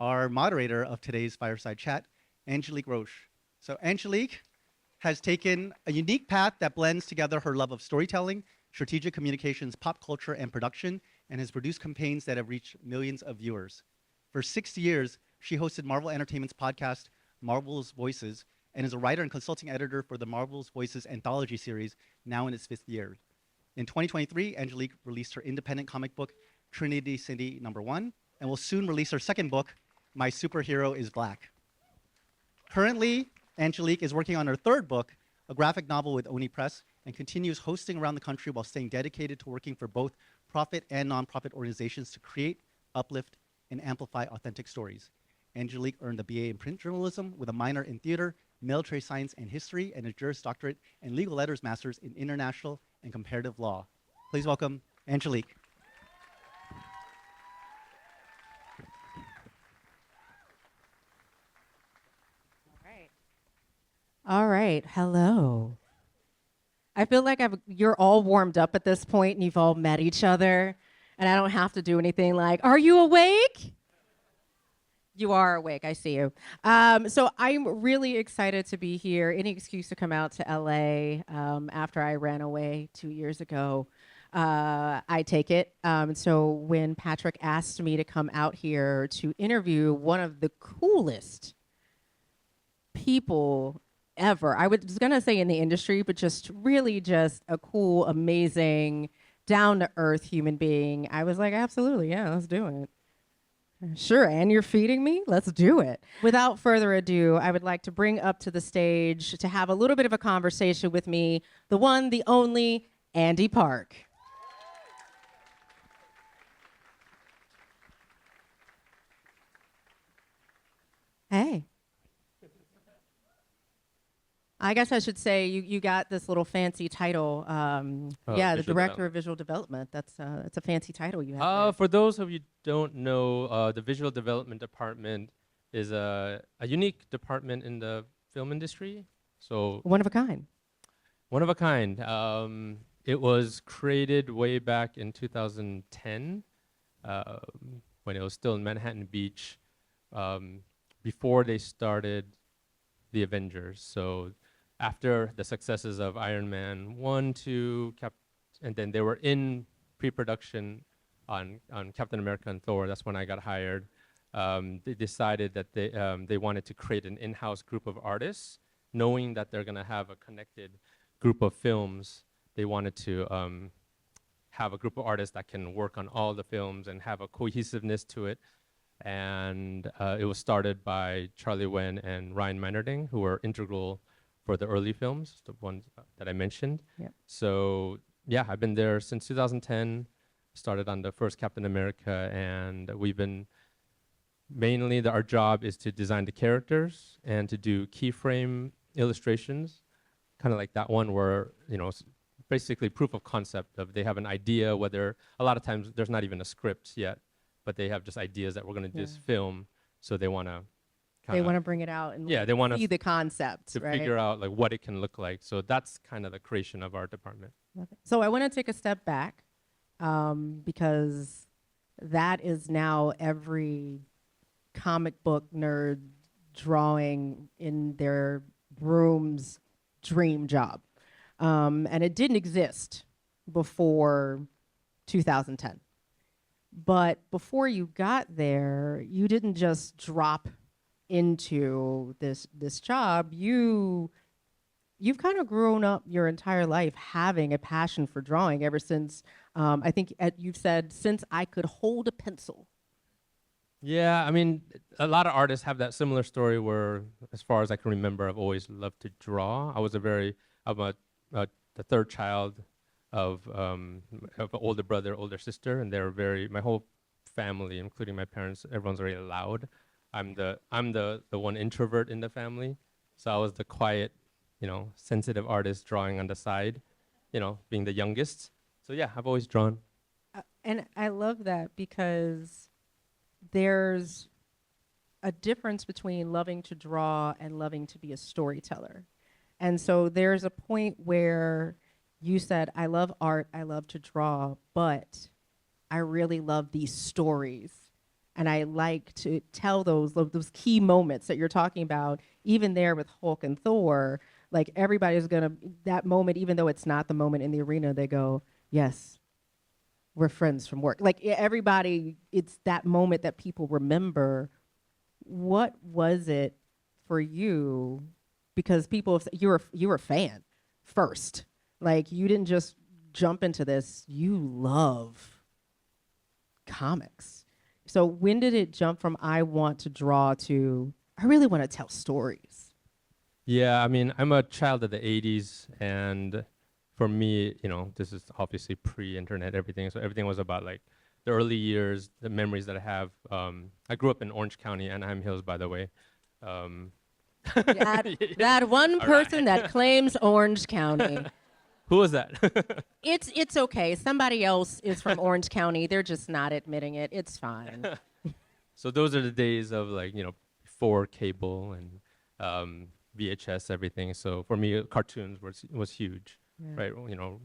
our moderator of today's fireside chat, Angélique Roche. So Angélique has taken a unique path that blends together her love of storytelling, strategic communications, pop culture, and production, and has produced campaigns that have reached millions of viewers. For 6 years, she hosted Marvel Entertainment's podcast, Marvel's Voices, and is a writer and consulting editor for the Marvel's Voices anthology series, now in its 5th year. In 2023, Angélique released her independent comic book, Trinity City #1, and will soon release her second book, My Superhero is Black. Currently, Angélique is working on her third book, a graphic novel with Oni Press, and continues hosting around the country while staying dedicated to working for both profit and nonprofit organizations to create, uplift, and amplify authentic stories. Angélique earned a BA in print journalism with a minor in theater, military science and history, and a Juris Doctorate and legal letters master's in international and comparative law. Please welcome Angélique. All right. Hello. I feel like you're all warmed up at this point and you've all met each other, and I don't have to do anything like, are you awake? You are awake. I see you. So I'm really excited to be here. Any excuse to come out to LA after I ran away 2 years ago, I take it. So when Patrick asked me to come out here to interview one of the coolest people ever, I was gonna say in the industry, but just really just a cool, amazing, down-to-earth human being, I was like, absolutely, yeah, let's do it. Sure, and you're feeding me? Let's do it. Without further ado, I would like to bring up to the stage to have a little bit of a conversation with me, the one, the only, Andy Park. Hey. I guess I should say you got this little fancy title. Yeah, the director of visual development. That's a fancy title you have. For those of you who don't know, the visual development department is a unique department in the film industry. So one of a kind. One of a kind. It was created way back in 2010 when it was still in Manhattan Beach, before they started the Avengers. So after the successes of Iron Man 1, 2, and then they were in pre-production on Captain America and Thor. That's when I got hired. They decided that they wanted to create an in-house group of artists, knowing that they're gonna have a connected group of films. They wanted to have a group of artists that can work on all the films and have a cohesiveness to it. And it was started by Charlie Wen and Ryan Meinerding, who were integral for the early films, the ones that I mentioned. Yep. So yeah, I've been there since 2010, started on the first Captain America, and we've been mainly, our job is to design the characters and to do keyframe illustrations, kind of like that one where, you know, basically proof of concept of they have an idea, whether a lot of times there's not even a script yet, but they have just ideas that we're gonna just film, so they wanna bring it out and they want see the concept, to right? figure out like what it can look like. So that's kind of the creation of our department. So I want to take a step back because that is now every comic book nerd drawing in their room's dream job. And it didn't exist before 2010. But before you got there, you didn't just drop into this job. You've kind of grown up your entire life having a passion for drawing ever since, I think you've said, since I could hold a pencil. Yeah, I mean, a lot of artists have that similar story where, as far as I can remember, I've always loved to draw. I'm the third child of an older brother, older sister, and my whole family, including my parents, everyone's very loud. I'm the one introvert in the family, so I was the quiet, you know, sensitive artist drawing on the side, you know, being the youngest. So yeah, I've always drawn. And I love that because there's a difference between loving to draw and loving to be a storyteller. And so there's a point where you said, I love art, I love to draw, but I really love these stories And I like to tell those key moments that you're talking about, even there with Hulk and Thor, like everybody's gonna, that moment, even though it's not the moment in the arena, they go, yes, we're friends from work. Like everybody, it's that moment that people remember. What was it for you? Because people, you were a fan first. Like you didn't just jump into this, you love comics. So when did it jump from I want to draw to I really want to tell stories? Yeah, I mean, I'm a child of the 80s, and for me, you know, this is obviously pre-internet, everything. So everything was about like the early years, the memories that I have. I grew up in Orange County, Anaheim Hills, by the way. That one person that claims Orange County. Who was that? It's okay. Somebody else is from Orange County. They're just not admitting it. It's fine. So those are the days of like, you know, before cable and VHS, everything. So for me, cartoons was huge, right? Well, you know,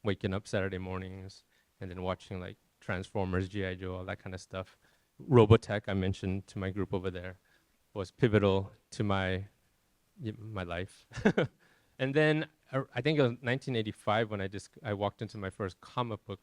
waking up Saturday mornings and then watching like Transformers, G.I. Joe, all that kind of stuff. Robotech, I mentioned to my group over there, was pivotal to my life. And then I think it was 1985 when I walked into my first comic book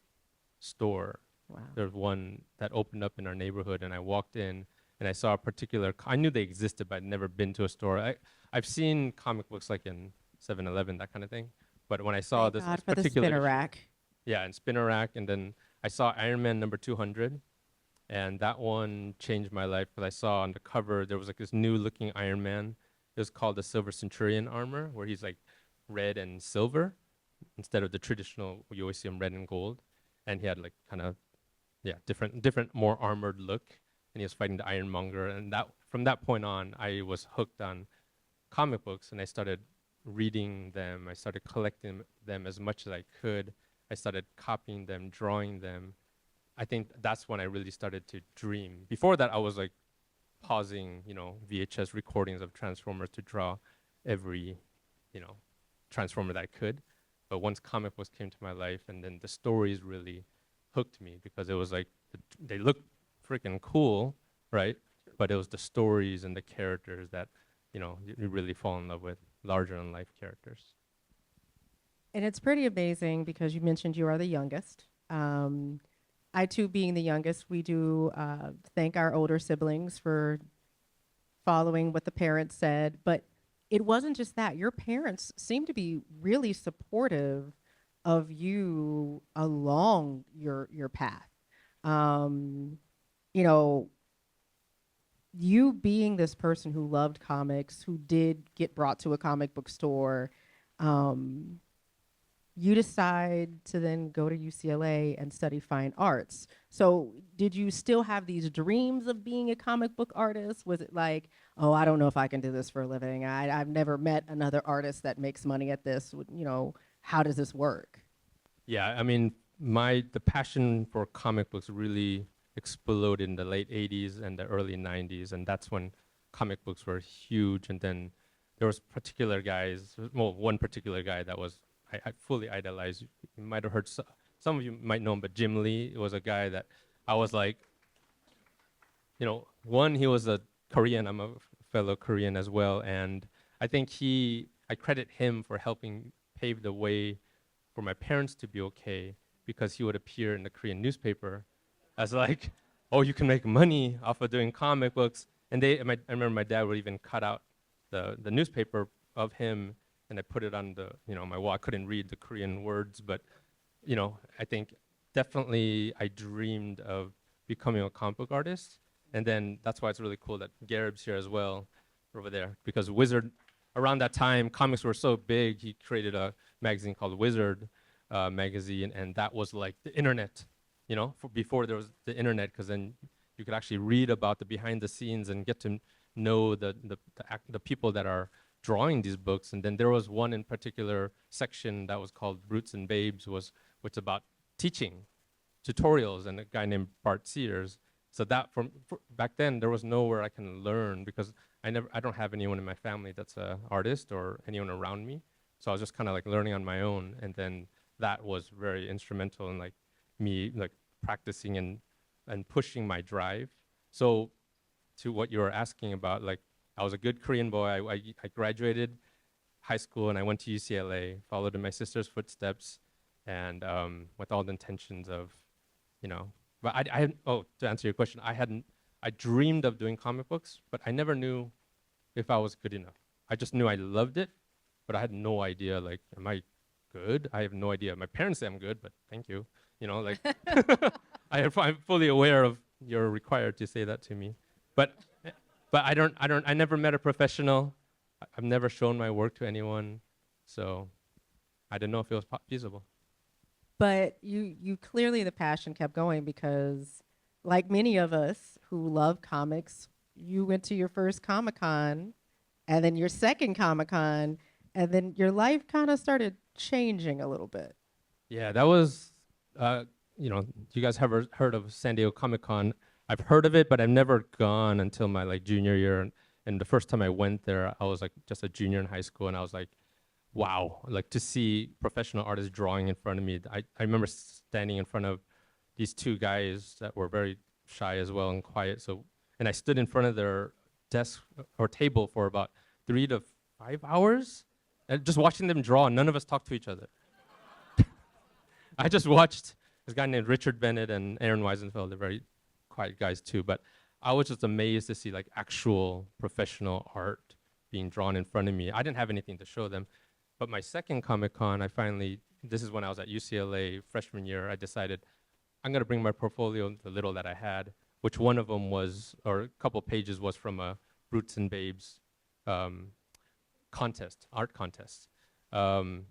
store. Wow. There's one that opened up in our neighborhood, and I walked in and I saw a particular. I knew they existed, but I'd never been to a store. I've seen comic books like in 7-Eleven, that kind of thing. But when I saw Thank this God for the particular spinner issue- rack. yeah, and spinner rack, and then I saw Iron Man number 200, and that one changed my life because I saw on the cover there was like this new looking Iron Man. It was called the Silver Centurion armor, where he's like red and silver instead of the traditional, you always see him red and gold. And he had like kind of, different, more armored look. And he was fighting the Ironmonger. And that from that point on, I was hooked on comic books, and I started reading them. I started collecting them as much as I could. I started copying them, drawing them. I think that's when I really started to dream. Before that, I was like pausing, you know, VHS recordings of Transformers to draw every, you know, Transformer that I could. But once comic books came to my life, and then the stories really hooked me because it was like they looked freaking cool, right? But it was the stories and the characters that, you know, you really fall in love with, larger than life characters. And it's pretty amazing because you mentioned you are the youngest. I too, being the youngest, we do thank our older siblings for following what the parents said. But it wasn't just that. Your parents seem to be really supportive of you along your path. You know, you being this person who loved comics, who did get brought to a comic book store, you decide to then go to UCLA and study fine arts. So did you still have these dreams of being a comic book artist? Was it like, oh, I don't know if I can do this for a living. I've never met another artist that makes money at this. You know, how does this work? Yeah, I mean, the passion for comic books really exploded in the late 80s and the early 90s, and that's when comic books were huge. And then there was particular guys, well, one particular guy that was I fully idolized. You might have heard, some of you might know him, but Jim Lee was a guy that I was like, you know, one, he was a Korean, I'm a fellow Korean as well, and I think I credit him for helping pave the way for my parents to be okay, because he would appear in the Korean newspaper as like, oh, you can make money off of doing comic books. And I remember my dad would even cut out the newspaper of him, and I put it on my wall. I couldn't read the Korean words, but, you know, I think definitely I dreamed of becoming a comic book artist. And then that's why it's really cool that Garib's here as well, over there, because Wizard, around that time, comics were so big, he created a magazine called Wizard magazine, and that was like the internet, you know, before there was the internet, because then you could actually read about the behind the scenes and get to know the people that are drawing these books. And then there was one in particular section that was called Brutes and Babes, which about teaching tutorials, and a guy named Bart Sears. So that back then there was nowhere I can learn, because I don't have anyone in my family that's an artist or anyone around me. So I was just kind of like learning on my own, and then that was very instrumental in like me like practicing and pushing my drive So to what you were asking about, like I was a good Korean boy. I graduated high school and I went to UCLA, followed in my sister's footsteps, and with all the intentions of, you know, but to answer your question, I dreamed of doing comic books, but I never knew if I was good enough. I just knew I loved it, but I had no idea, like, am I good? I have no idea. My parents say I'm good, but thank you. You know, like, I'm fully aware of you're required to say that to me. But I never met a professional. I've never shown my work to anyone. So I didn't know if it was feasible. But you clearly, the passion kept going because, like many of us who love comics, you went to your first Comic-Con and then your second Comic-Con, and then your life kind of started changing a little bit. Yeah, that was, you guys have heard of San Diego Comic-Con. I've heard of it, but I've never gone until my like junior year. And the first time I went there, I was like just a junior in high school, and I was like, wow, like to see professional artists drawing in front of me. I remember standing in front of these two guys that were very shy as well and quiet. And I stood in front of their desk or table for about 3 to 5 hours, and just watching them draw. None of us talked to each other. I just watched this guy named Richard Bennett and Aaron Weisenfeld. They're very quiet guys too, but I was just amazed to see like actual professional art being drawn in front of me. I didn't have anything to show them. But my second Comic-Con, this is when I was at UCLA freshman year, I decided I'm going to bring my portfolio, the little that I had, which one of them was, or a couple pages was from a Brutes and Babes contest, art contest. 2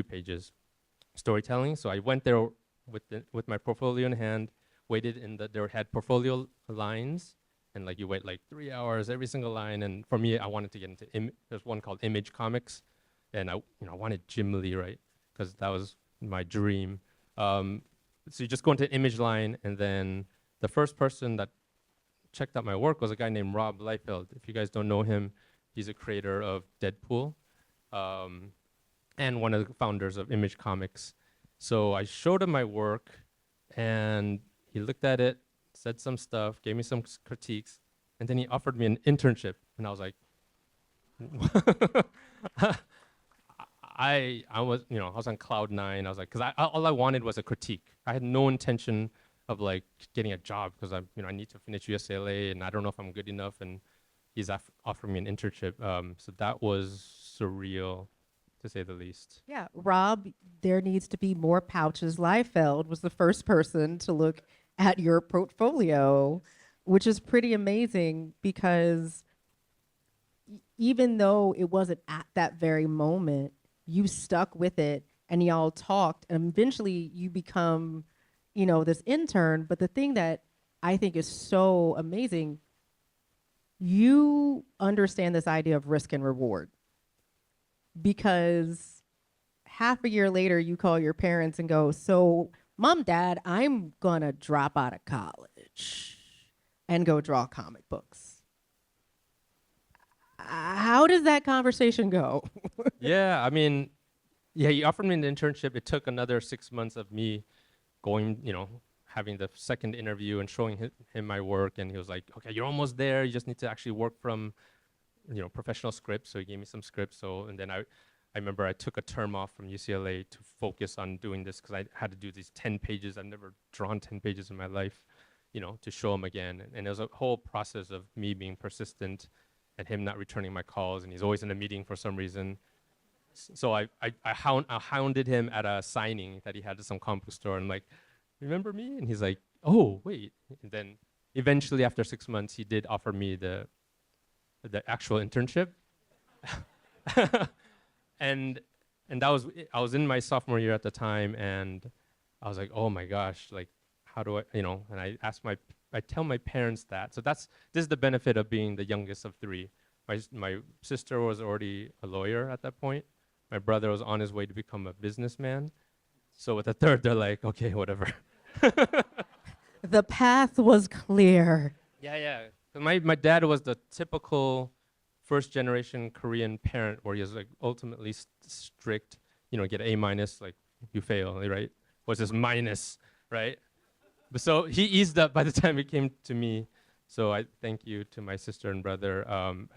pages, storytelling. So I went there with my portfolio in hand, waited they had portfolio lines, and like you wait like 3 hours every single line. And for me, I wanted to get into, there's one called Image Comics. And I wanted Jim Lee, right? Because that was my dream. So you just go into image line, and then the first person that checked out my work was a guy named Rob Liefeld. If you guys don't know him, he's a creator of Deadpool, and one of the founders of Image Comics. So I showed him my work, and he looked at it, said some stuff, gave me some critiques, and then he offered me an internship, and I was like, I was on cloud 9. I was like, because all I wanted was a critique. I had no intention of like getting a job because I need to finish UCLA and I don't know if I'm good enough. And he's offering me an internship. So that was surreal, to say the least. Yeah, Rob, there needs to be more pouches. Liefeld was the first person to look at your portfolio, which is pretty amazing because even though it wasn't at that very moment, you stuck with it and y'all talked, and eventually you become, this intern. But the thing that I think is so amazing, you understand this idea of risk and reward, because half a year later you call your parents and go, so Mom, Dad, I'm gonna drop out of college and go draw comic books. How does that conversation go? Yeah, he offered me an internship. It took another 6 months of me going, having the second interview and showing him my work. And he was like, okay, you're almost there. You just need to actually work from, professional scripts. So he gave me some scripts. And then I remember I took a term off from UCLA to focus on doing this because I had to do these 10 pages. I've never drawn 10 pages in my life, to show him again. And it was a whole process of me being persistent and him not returning my calls, and he's always in a meeting for some reason. So I hounded him at a signing that he had at some comic book store, and I'm like, remember me? And he's like, oh, wait. And then eventually, after 6 months, he did offer me the actual internship. and I was in my sophomore year at the time, and I was like, oh my gosh, like, how do I, and I tell my parents that. So this is the benefit of being the youngest of 3. My sister was already a lawyer at that point. My brother was on his way to become a businessman. So with the third, they're like, okay, whatever. The path was clear. Yeah. My dad was the typical first generation Korean parent where he was like ultimately strict, get A-, like you fail, right? Was this minus, right? But so he eased up by the time it came to me. So I thank you to my sister and brother.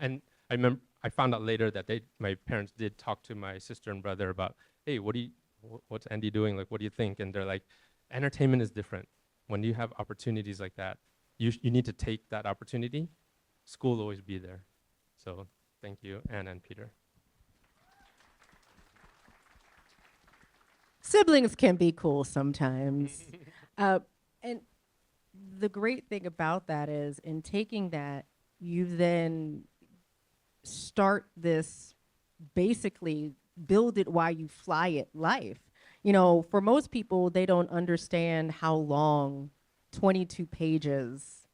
And I remember I found out later that my parents did talk to my sister and brother about, hey, what's Andy doing? Like, what do you think? And they're like, entertainment is different. When you have opportunities like that, you need to take that opportunity. School will always be there. So thank you, Anna and Peter. Siblings can be cool sometimes. And the great thing about that is, in taking that, you then start this basically build it while you fly it life. You know, for most people, they don't understand how long 22 pages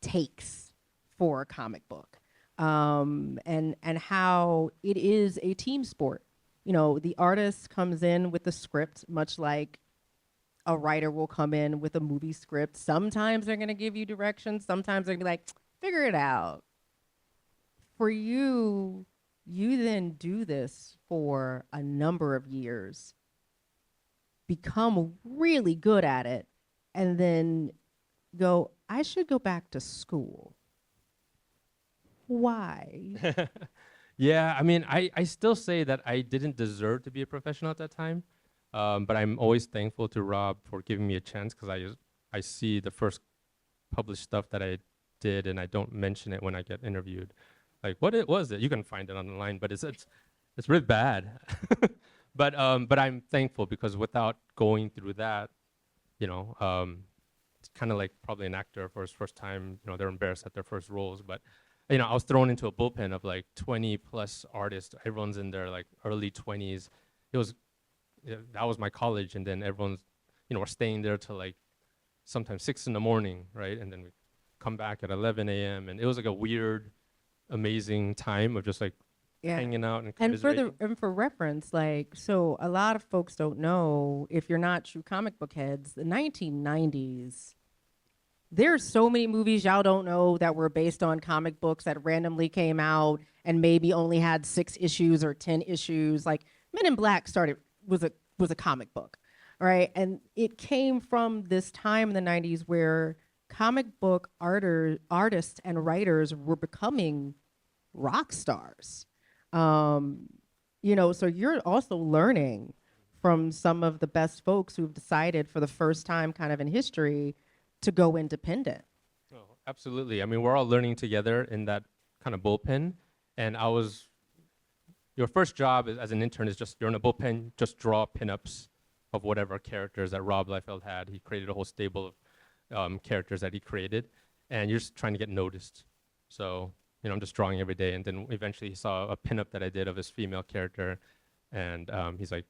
takes for a comic book, and how it is a team sport. You know, the artist comes in with the script, much like a writer will come in with a movie script. Sometimes they're going to give you directions. Sometimes they're going to be like, figure it out. For you, you then do this for a number of years, become really good at it, and then go, I should go back to school. Why? Yeah, I mean, I still say that I didn't deserve to be a professional at that time, but I'm always thankful to Rob for giving me a chance, because I see the first published stuff that I did, and I don't mention it when I get interviewed. Like, what was it? You can find it online, but it's really bad. But I'm thankful, because without going through that, you know, it's kind of like probably an actor for his first time. You know, they're embarrassed at their first roles, but you know, I was thrown into a bullpen of like 20 plus artists. Everyone's in their like early 20s. That was my college, and then everyone's, you know, we're staying there till like sometimes 6 in the morning, right? And then we come back at 11 a.m. And it was like a weird, amazing time of just like hanging out and commiserating. And for reference, like, so a lot of folks don't know, if you're not true comic book heads, the 1990s, there's so many movies y'all don't know that were based on comic books that randomly came out and maybe only had 6 issues or 10 issues. Like Men in Black was a comic book, right? And it came from this time in the 90s where comic book artists and writers were becoming rock stars. You know, so you're also learning from some of the best folks who've decided for the first time kind of in history to go independent. Oh, absolutely. I mean, we're all learning together in that kind of bullpen. And your first job as an intern is just, you're in a bullpen, just draw pinups of whatever characters that Rob Liefeld had. He created a whole stable of characters that he created, and you're just trying to get noticed. So, you know, I'm just drawing every day. And then eventually he saw a pinup that I did of his female character. And he's like,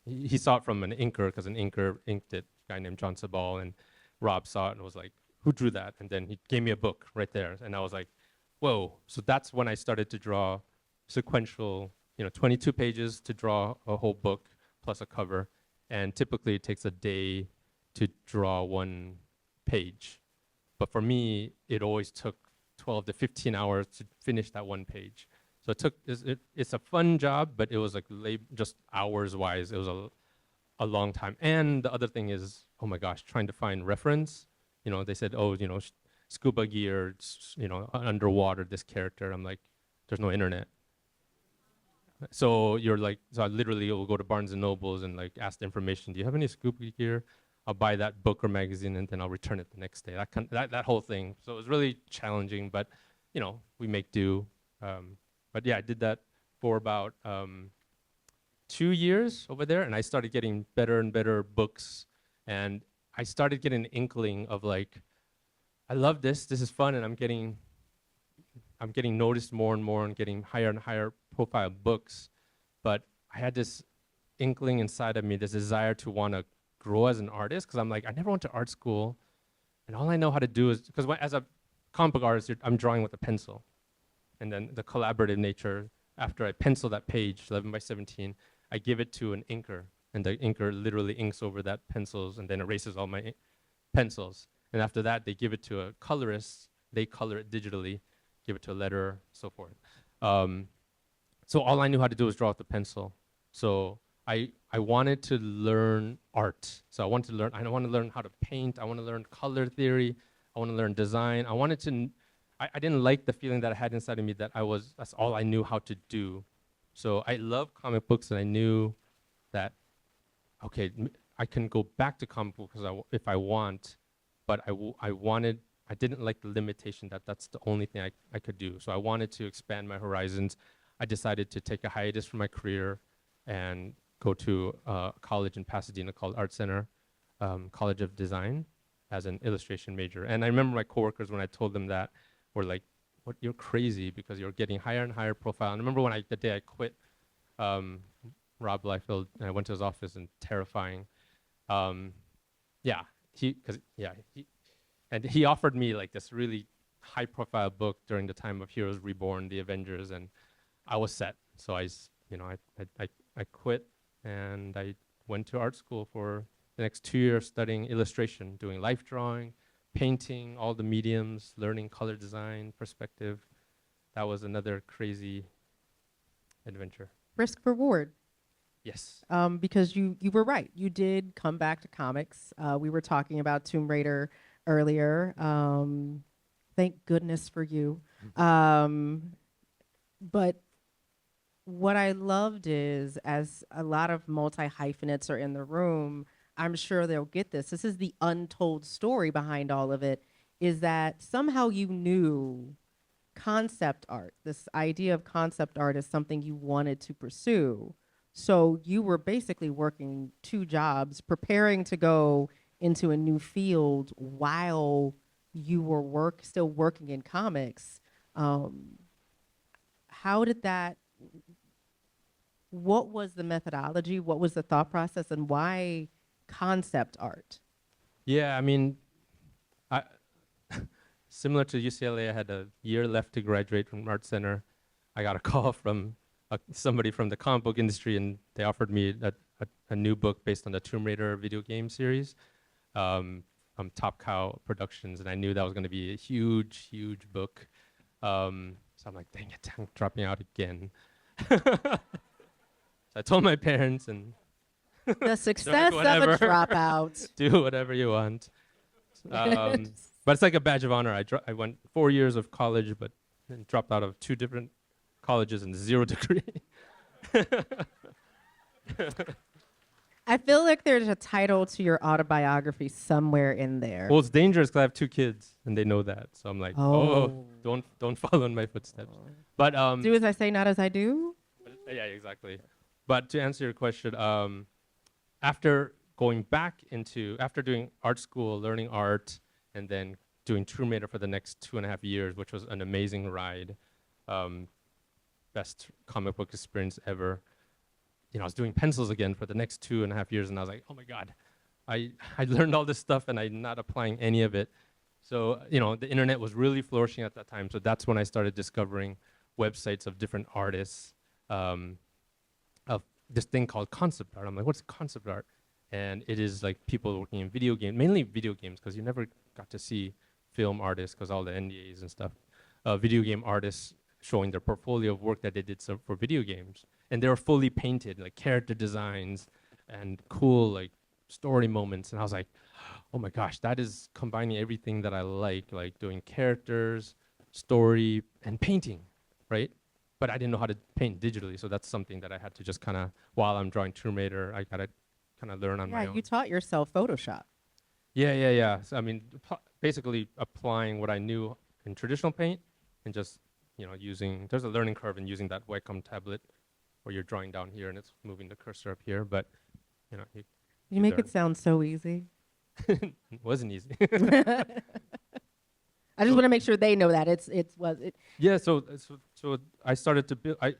he saw it from an inker, because an inker inked it, a guy named John Sabal, and Rob saw it and was like, who drew that? And then he gave me a book right there. And I was like, whoa. So that's when I started to draw sequential, you know, 22 pages to draw a whole book plus a cover. And typically it takes a day to draw one page. But for me, it always took 12 to 15 hours to finish that one page. So it's a fun job, but it was like just hours wise, it was a long time. And the other thing is, oh my gosh, trying to find reference. You know, they said, oh, you know, scuba gear, you know, underwater, this character. I'm like, there's no internet. So I literally will go to Barnes and Nobles and like ask the information. Do you have any scuba gear? I'll buy that book or magazine, and then I'll return it the next day. That whole thing. So it was really challenging, but you know, we make do. But yeah, I did that for about 2 years over there, and I started getting better and better books, and I started getting an inkling of like, I love this. This is fun, and I'm getting noticed more and more, and getting higher and higher profile books. But I had this inkling inside of me, this desire to want to grow as an artist, because I'm like, I never went to art school, and all I know how to do is, because as a comic book artist, I'm drawing with a pencil, and then the collaborative nature, after I pencil that page, 11 by 17, I give it to an inker, and the inker literally inks over that pencils and then erases all my pencils. And after that, they give it to a colorist, they color it digitally, give it to a letterer, so forth. So all I knew how to do was draw with the pencil. So I wanted to learn art. So I want to learn how to paint, I want to learn color theory, I want to learn design. I wanted to I didn't like the feeling that I had inside of me that that's all I knew how to do. So I love comic books, and I knew that, okay, I can go back to comic books if I want, but I didn't like the limitation that that's the only thing I could do. So I wanted to expand my horizons. I decided to take a hiatus from my career and go to a college in Pasadena called Art Center, College of Design, as an illustration major. And I remember my coworkers, when I told them that, were like, "What? You're crazy, because you're getting higher and higher profile." And I remember the day I quit, Rob Liefeld, and I went to his office, and terrifying. He offered me like this really high profile book during the time of Heroes Reborn, the Avengers, and I was set. So I quit, and I went to art school for the next 2 years studying illustration, doing life drawing, painting, all the mediums, learning color design, perspective. That was another crazy adventure. Risk reward. Yes. Because you were right. You did come back to comics. We were talking about Tomb Raider earlier. Thank goodness for you. But what I loved is, as a lot of multi-hyphenates are in the room, I'm sure they'll get this. This is the untold story behind all of it, is that somehow you knew concept art, this idea of concept art, is something you wanted to pursue. So you were basically working 2 jobs, preparing to go into a new field while you were still working in comics. How did that, what was the methodology? What was the thought process, and why concept art? Yeah, I mean, similar to UCLA, I had a year left to graduate from Art Center. I got a call from somebody from the comic book industry, and they offered me a new book based on the Tomb Raider video game series from Top Cow Productions, and I knew that was going to be a huge, huge book. So I'm like, dang it, I'm dropping out again. So I told my parents, and The success of a dropout. do whatever you want. But it's like a badge of honor. I went 4 years of college, but then dropped out of 2 different colleges and 0 degree. I feel like there's a title to your autobiography somewhere in there. Well, it's dangerous because I have 2 kids, and they know that. So I'm like, don't follow in my footsteps. But do as I say, not as I do. yeah, exactly. But to answer your question, after doing art school, learning art, and then doing Tomb Raider for the next 2.5 years, which was an amazing ride, best comic book experience ever. I was doing pencils again for the next 2.5 years, and I was like, oh my God, I learned all this stuff, and I'm not applying any of it. So, the internet was really flourishing at that time. So that's when I started discovering websites of different artists, of this thing called concept art. I'm like, what's concept art? And it is like people working in video games, mainly video games, because you never got to see film artists because all the NDAs and stuff. Video game artists showing their portfolio of work that they did for video games. And they were fully painted, like character designs and cool like story moments. And I was like, oh my gosh, that is combining everything that I like doing characters, story, and painting, right? But I didn't know how to paint digitally, so that's something that I had to just kind of, while I'm drawing Tomb Raider, I gotta kind of learn on my own. You taught yourself Photoshop. Yeah. So, I mean, basically applying what I knew in traditional paint and just, there's a learning curve in using that Wacom tablet where you're drawing down here and it's moving the cursor up here, but, You make it sound so easy. It wasn't easy. I just want to make sure they know that it was. Yeah, so I started to build. I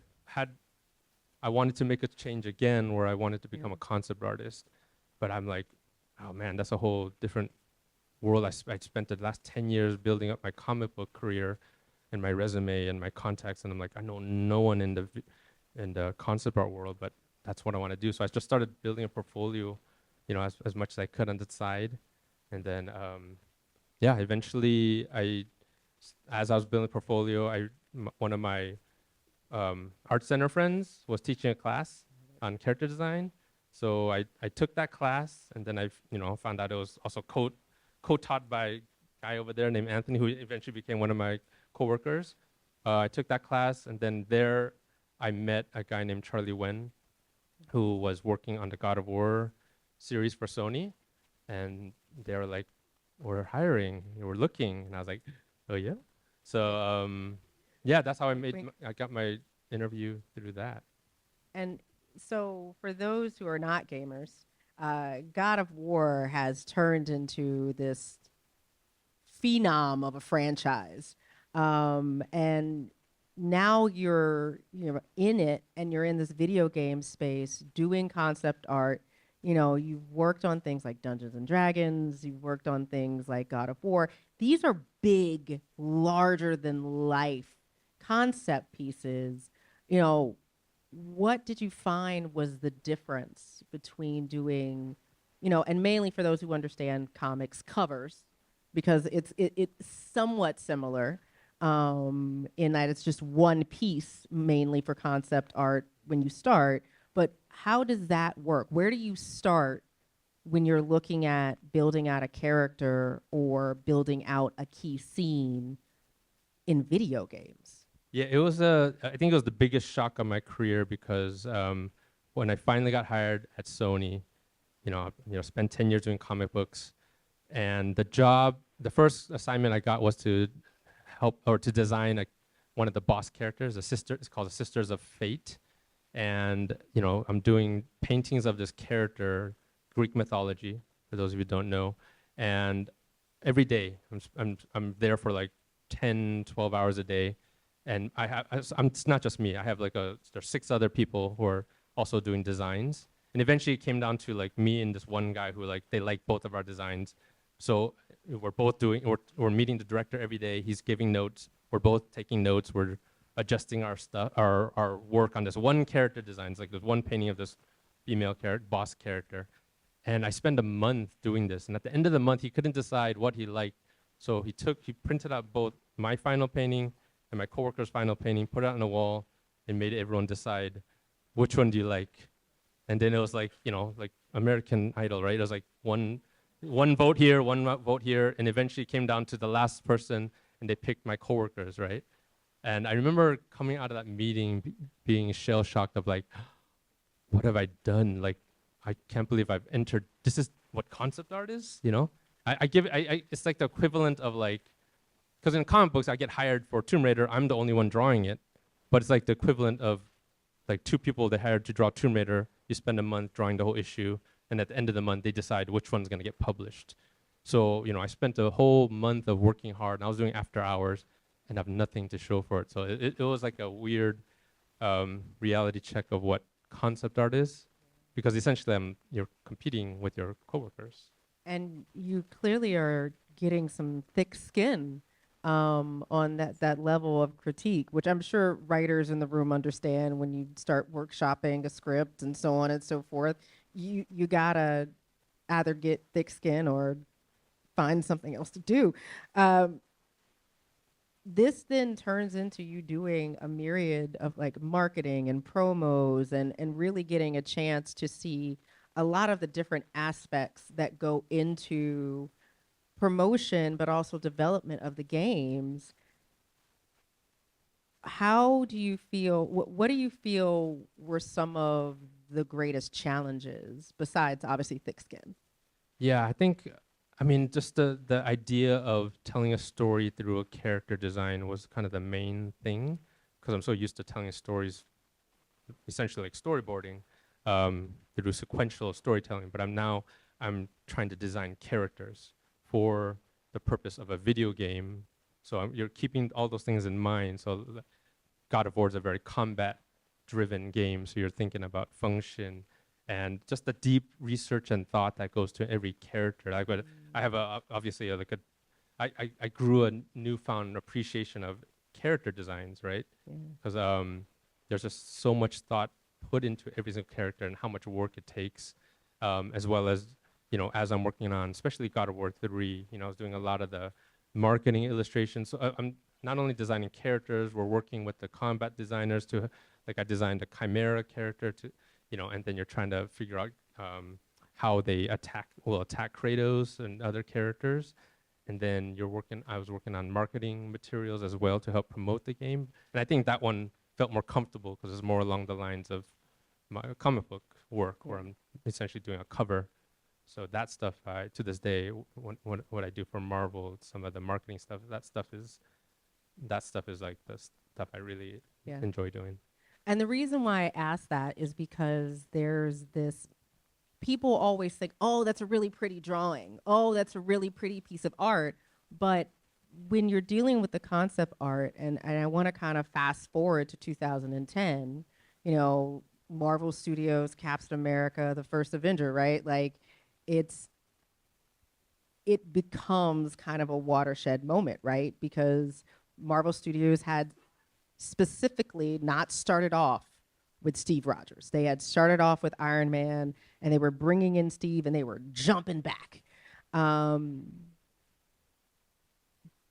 wanted to make a change again, where I wanted to become a concept artist, but I'm like, oh man, that's a whole different world. I spent the last 10 years building up my comic book career, and my resume and my contacts, and I'm like, I know no one in the concept art world, but that's what I want to do. So I just started building a portfolio, as much as I could on the side, and then. Eventually, as I was building a portfolio, one of my art center friends was teaching a class on character design. So I took that class, and then I found out it was also co-taught by a guy over there named Anthony, who eventually became one of my coworkers. I took that class, and then there I met a guy named Charlie Wen, who was working on the God of War series for Sony, and they were like, "We're hiring, we're looking," and I was like, "Oh yeah." So yeah, that's how I got my interview through that. And so, for those who are not gamers, God of War has turned into this phenom of a franchise, and now you're in it, and you're in this video game space doing concept art. You've worked on things like Dungeons and Dragons. You've worked on things like God of War. These are big, larger than life concept pieces. What did you find was the difference between doing, and mainly for those who understand comics, covers, because it's somewhat similar in that it's just one piece mainly for concept art when you start. But how does that work? Where do you start when you're looking at building out a character or building out a key scene in video games? Yeah, I think it was the biggest shock of my career because when I finally got hired at Sony, spent 10 years doing comic books, and the first assignment I got was to help or to design one of the boss characters, it's called the Sisters of Fate, and I'm doing paintings of this character, Greek mythology, for those of you who don't know, and every day I'm there for like 10, 12 hours a day. And it's not just me. I have there's 6 other people who are also doing designs. And eventually it came down to like me and this one guy who they like both of our designs. So we're meeting the director every day. He's giving notes. We're both taking notes. We're adjusting our stuff, our work on this one character designs, like there's one painting of this female boss character. And I spent a month doing this. And at the end of the month, he couldn't decide what he liked. So he printed out both my final painting and my coworker's final painting, put it on the wall, and made everyone decide which one do you like. And then it was like American Idol, right? It was like one vote here, one vote here, and eventually it came down to the last person, and they picked my coworkers, right? And I remember coming out of that meeting being shell shocked of like, what have I done? Like, I can't believe I've entered. This is what concept art is, it's like the equivalent of like. Because in comic books, I get hired for Tomb Raider. I'm the only one drawing it. But it's like the equivalent of like 2 people they hired to draw Tomb Raider. You spend a month drawing the whole issue. And at the end of the month, they decide which one's going to get published. So, I spent a whole month of working hard. And I was doing after hours and have nothing to show for it. So it was like a weird reality check of what concept art is. Because essentially, you're competing with your coworkers. And you clearly are getting some thick skin on that level of critique, which I'm sure writers in the room understand. When you start workshopping a script and so on and so forth, you gotta either get thick skin or find something else to do. This then turns into you doing a myriad of like marketing and promos and really getting a chance to see a lot of the different aspects that go into promotion, but also development of the games. How do you feel, what do you feel were some of the greatest challenges besides obviously thick skin? Yeah, I mean, just the idea of telling a story through a character design was kind of the main thing, because I'm so used to telling stories, essentially like storyboarding, through sequential storytelling. But I'm trying to design characters for the purpose of a video game. So you're keeping all those things in mind. So God of War is a very combat-driven game. So you're thinking about function and just the deep research and thought that goes to every character. I have obviously I grew a newfound appreciation of character designs, right? Because there's just so much thought put into every single character and how much work it takes, as well as, as I'm working on, especially God of War 3, I was doing a lot of the marketing illustrations. So I'm not only designing characters, we're working with the combat designers I designed a Chimera character and then you're trying to figure out how they attack Kratos and other characters. and then I was working on marketing materials as well to help promote the game. And I think that one felt more comfortable because it's more along the lines of my comic book work, where I'm essentially doing a cover. So that stuff, to this day, what I do for Marvel, some of the marketing stuff, that stuff is like the stuff I really Yeah. enjoy doing. And the reason why I ask that is because there's this, people always think, oh, that's a really pretty drawing. Oh, that's a really pretty piece of art. But when you're dealing with the concept art, and I want to kind of fast forward to 2010, you know, Marvel Studios, Captain America, the first Avenger, right? Like, it becomes kind of a watershed moment, right? Because Marvel Studios had specifically not started off with Steve Rogers. They had started off with Iron Man, and they were bringing in Steve, and they were jumping back.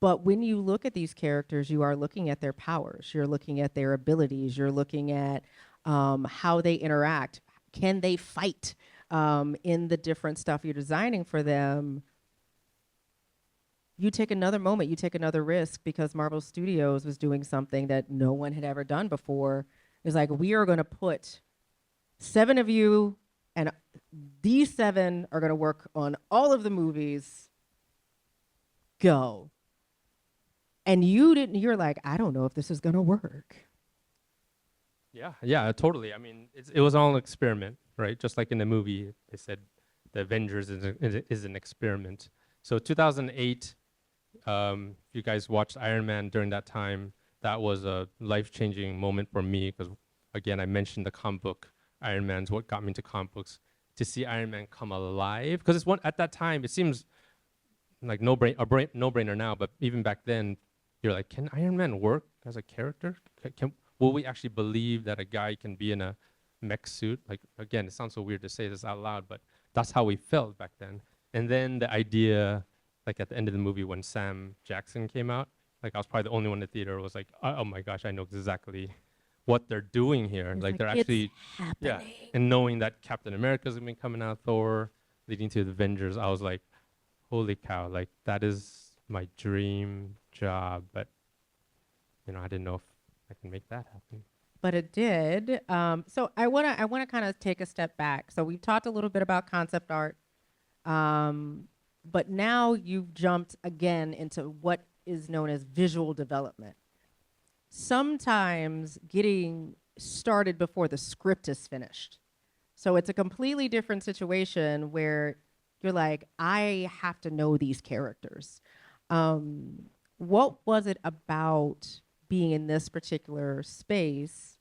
But when you look at these characters, you are looking at their powers. You're looking at their abilities. You're looking at how they interact. Can they fight in the different stuff you're designing for them? You take another moment, you take another risk, because Marvel Studios was doing something that no one had ever done before. It's like, we are going to put 7 of you, and these 7 are going to work on all of the movies. Go. And you're like, I don't know if this is going to work. Yeah, totally. I mean, it was all an experiment, right? Just like in the movie, they said the Avengers is an experiment. So 2008, you guys watched Iron Man during that time. That was a life-changing moment for me because, again, I mentioned the comic book. Iron Man's what got me into comic books. To see Iron Man come alive, because at that time it seems like no-brainer now, but even back then, you're like, can Iron Man work as a character? Will we actually believe that a guy can be in a mech suit? Like, again, it sounds so weird to say this out loud, but that's how we felt back then. And then the idea, like at the end of the movie when Sam Jackson came out, like I was probably the only one in the theater who was like, oh my gosh, I know exactly what they're doing here. It's Like they're it's actually, happening. and knowing that Captain America's gonna be coming out, Thor, leading to the Avengers, I was like, holy cow, like that is my dream job. But, you know, I didn't know if I can make that happen. But it did. So I wanna kind of take a step back. So we've talked a little bit about concept art, but now you've jumped again into what is known as visual development. Sometimes getting started before the script is finished. So it's a completely different situation where you're like, I have to know these characters. What was it about being in this particular space,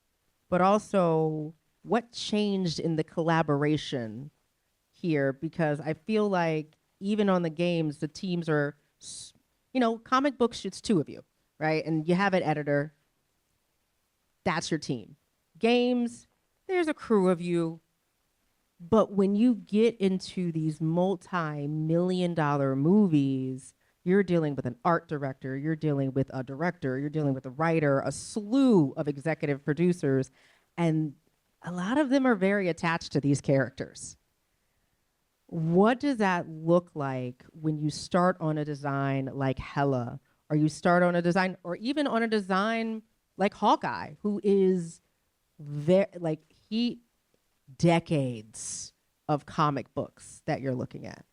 but also what changed in the collaboration here? Because I feel like even on the games, the teams are, you know, comic books, it's 2 of you, right? And you have an editor, that's your team. Games, there's a crew of you. But when you get into these multi-million-dollar movies, you're dealing with an art director, you're dealing with a director, you're dealing with a writer, a slew of executive producers, and a lot of them are very attached to these characters. What does that look like when you start on a design like Hela, or you start on a design, or even on a design like Hawkeye, who is decades of comic books that you're looking at?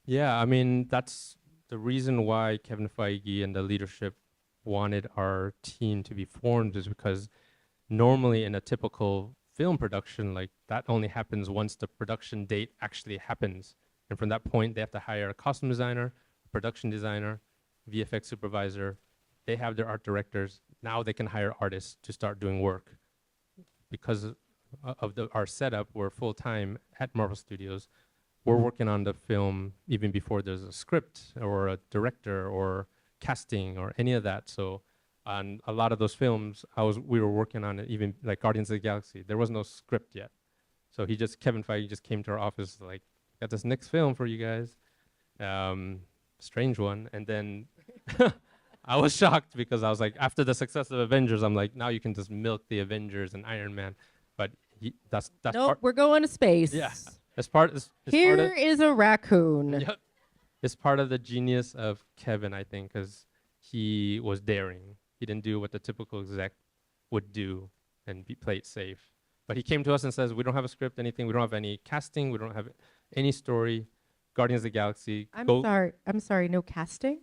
Yeah, I mean, that's the reason why Kevin Feige and the leadership wanted our team to be formed, is because normally in a typical film production, like that only happens once the production date actually happens. And from that point, they have to hire a costume designer, a production designer, VFX supervisor. They have their art directors. Now they can hire artists to start doing work. Because of our setup, we're full-time at Marvel Studios. We're working on the film even before there's a script or a director or casting or any of that. So on a lot of those films, we were working on it, even like Guardians of the Galaxy. There was no script yet. So Kevin Feige just came to our office like, got this next film for you guys. Strange one. And then I was shocked because I was like, after the success of Avengers, I'm like, now you can just milk the Avengers and Iron Man. But that's Nope, we're going to space. Yeah. As part Here is a raccoon. Yep. It's part of the genius of Kevin, I think, because he was daring. He didn't do what the typical exec would do and play it safe. But he came to us and says, we don't have a script, anything. We don't have any casting. We don't have any story. Guardians of the Galaxy. I'm sorry. No casting.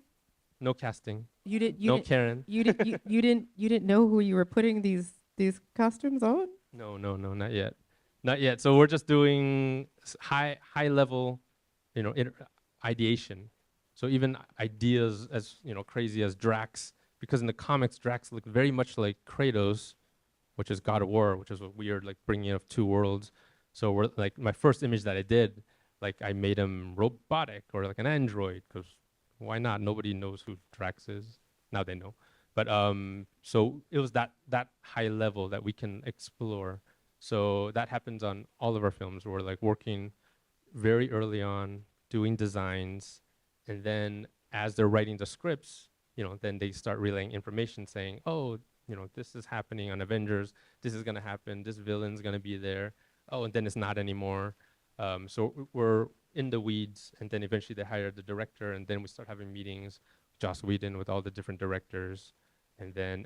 No casting. You did. No Karen. You didn't know who you were putting these costumes on. No, not yet. Not yet. So we're just doing high level, ideation. So even ideas as crazy as Drax, because in the comics Drax looked very much like Kratos, which is God of War, which is a weird like bringing of two worlds. So we're like my first image that I did, like I made him robotic or like an android, because why not? Nobody knows who Drax is. Now they know. But so it was that high level that we can explore. So that happens on all of our films. We're like working very early on, doing designs, and then as they're writing the scripts, then they start relaying information saying, oh, this is happening on Avengers. This is gonna happen. This villain's gonna be there. Oh, and then it's not anymore. So we're in the weeds, and then eventually they hire the director, and then we start having meetings, Joss Whedon with all the different directors, and then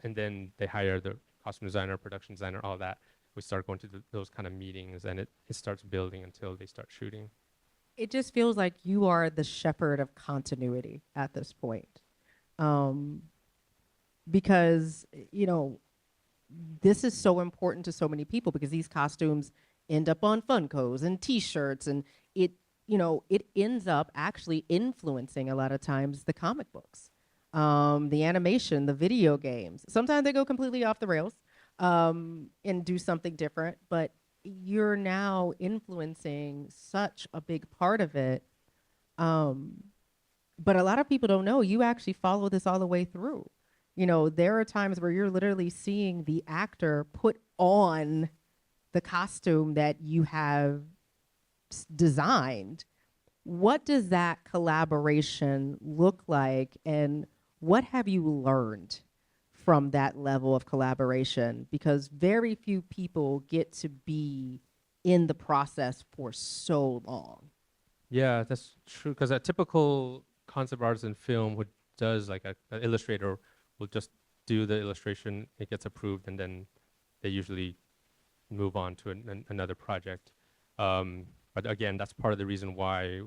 they hire the costume designer, production designer, all that. We start going to those kind of meetings, and it starts building until they start shooting. It just feels like you are the shepherd of continuity at this point. Because, this is so important to so many people because these costumes end up on Funkos and T-shirts, and it ends up actually influencing a lot of times the comic books, the animation, the video games. Sometimes they go completely off the rails and do something different, but you're now influencing such a big part of it. But a lot of people don't know you actually follow this all the way through. There are times where you're literally seeing the actor put on the costume that you have designed. What does that collaboration look like, and what have you learned from that level of collaboration? Because very few people get to be in the process for so long. Yeah, that's true. Because a typical concept artist in film who does like an illustrator will just do the illustration, it gets approved, and then they usually move on to another project. But again, that's part of the reason why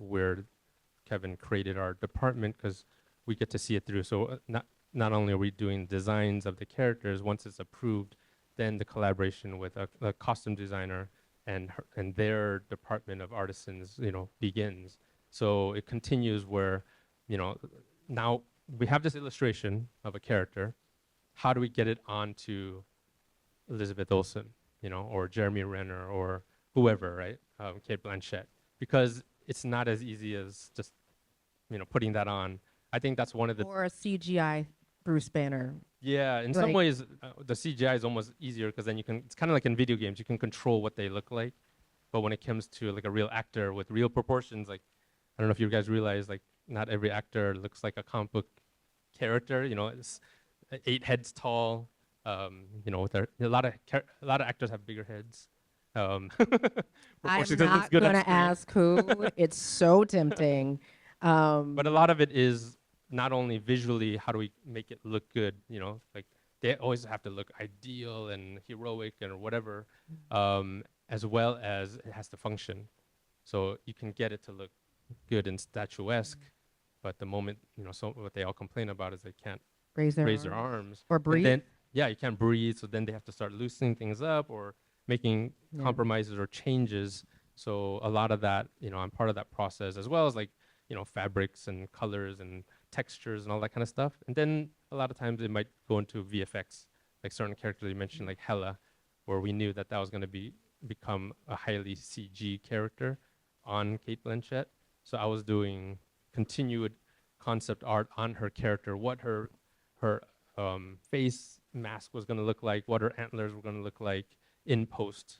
Kevin created our department, because we get to see it through. So not only are we doing designs of the characters, once it's approved, then the collaboration with a costume designer and their department of artisans, begins. So it continues where, now we have this illustration of a character. How do we get it onto Elizabeth Olsen, or Jeremy Renner, or whoever, right? Kate Blanchett, because it's not as easy as just, putting that on. I think that's one of the... Or a CGI Bruce Banner. Yeah, in some ways, the CGI is almost easier because then it's kind of like in video games, you can control what they look like. But when it comes to like a real actor with real proportions, like, I don't know if you guys realize, like, not every actor looks like a comic book character. It's 8 heads tall. With a lot of actors have bigger heads. I'm not going to ask who. It's so tempting. But a lot of it is not only visually, how do we make it look good? Like they always have to look ideal and heroic and whatever, as well as it has to function. So you can get it to look good and statuesque, but the moment, so what they all complain about is they can't raise their arms. Or breathe. You can't breathe, so then they have to start loosening things up or making compromises or changes. So a lot of that, I'm part of that process, as well as like, fabrics and colors and textures and all that kind of stuff. And then a lot of times it might go into VFX, like certain characters you mentioned, like Hela, where we knew that was going to become a highly CG character on Kate Blanchett. So I was doing continued concept art on her character, what her face mask was going to look like, what her antlers were going to look like in post,